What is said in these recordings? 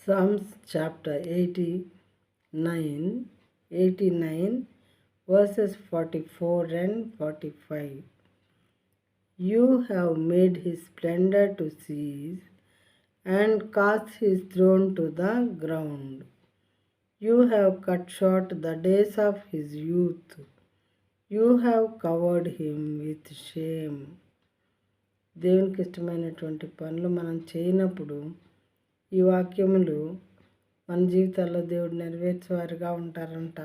Psalms chapter 89 verses 44 and 45. You have made his splendor to cease and cast his throne to the ground. You have cut short the days of his youth. You have covered him with shame. దేవునికి ఇష్టమైనటువంటి పనులు మనం చేయనప్పుడు ఈ వాక్యములు మన జీవితాల్లో దేవుడు నెరవేర్చేవారుగా ఉంటారంట.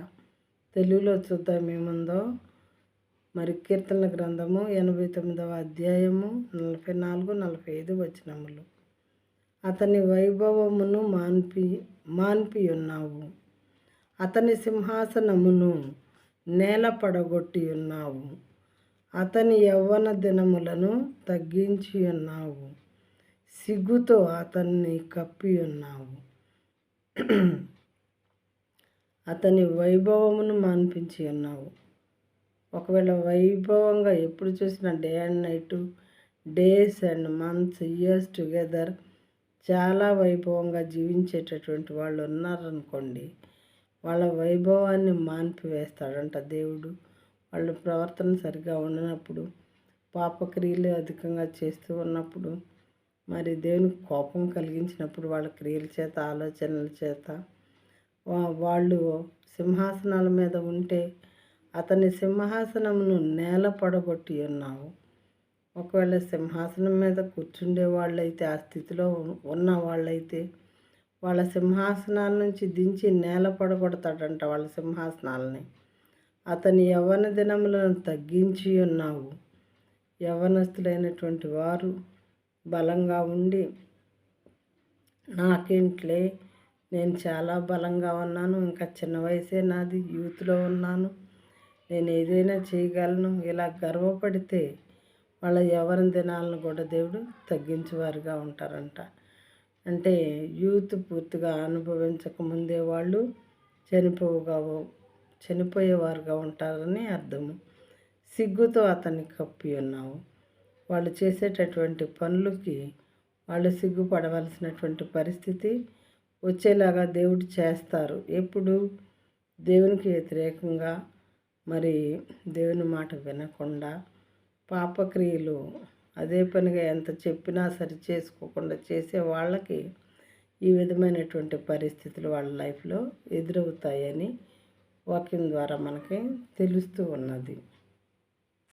తెలుగులో చూద్దాం ఏముందో. మరి కీర్తనల గ్రంథము 89వ అధ్యాయము 44-45 వచనములు. అతని వైభవమును మాన్పి ఉన్నావు, అతని సింహాసనమును నేల పడగొట్టి ఉన్నావు, అతని యవ్వన దినములను తగ్గించి ఉన్నావు, సిగ్గుతో అతన్ని కప్పి ఉన్నావు. అతని వైభవమును మాన్పించి ఉన్నావు. ఒకవేళ వైభవంగా ఎప్పుడు చూసినా day and night, days and months, years together చాలా వైభవంగా జీవించేటటువంటి వాళ్ళు ఉన్నారనుకోండి, వాళ్ళ వైభవాన్ని మాన్పివేస్తాడంట దేవుడు. వాళ్ళ ప్రవర్తన సరిగా ఉండనప్పుడు, పాపక్రియలు అధికంగా చేస్తూ ఉన్నప్పుడు, మరి దేవునికి కోపం కలిగించినప్పుడు వాళ్ళ క్రియల చేత, ఆలోచనల చేత వాళ్ళు సింహాసనాల మీద ఉంటే అతని సింహాసనమును నేల పడగొట్టి ఉన్నావు. ఒకవేళ సింహాసనం మీద కూర్చుండే వాళ్ళైతే, ఆ స్థితిలో ఉన్న వాళ్ళైతే వాళ్ళ సింహాసనాల నుంచి దించి నేల పడగొడతాడంట వాళ్ళ సింహాసనాలని. అతని యవ్వన దినములను తగ్గించి ఉన్నావు. యవ్వనస్తులైనటువంటి వారు బలంగా ఉండి, నాకేంట్లే, నేను చాలా బలంగా ఉన్నాను, ఇంకా చిన్న వయసే నాది, యూత్లో ఉన్నాను, నేను ఏదైనా చేయగలను, ఇలా గర్వపడితే వాళ్ళ యవ్వన దినాలను కూడా దేవుడు తగ్గించేవారుగా ఉంటారంట. అంటే యూత్ పూర్తిగా అనుభవించకముందే వాళ్ళు చనిపోయేవారుగా ఉంటారని అర్థము. సిగ్గుతో అతన్ని కప్పి ఉన్నావు. వాళ్ళు చేసేటటువంటి పనులకి వాళ్ళు సిగ్గుపడవలసినటువంటి పరిస్థితి వచ్చేలాగా దేవుడు చేస్తారు. ఎప్పుడు దేవునికి వ్యతిరేకంగా, మరి దేవుని మాట వినకుండా, పాపక్రియలు అదే పనిగా ఎంత చెప్పినా సరి చేసుకోకుండా చేసే వాళ్ళకి ఈ విధమైనటువంటి పరిస్థితులు వాళ్ళ లైఫ్లో ఎదురవుతాయని వాక్యం ద్వారా మనకి తెలుస్తూ ఉన్నది.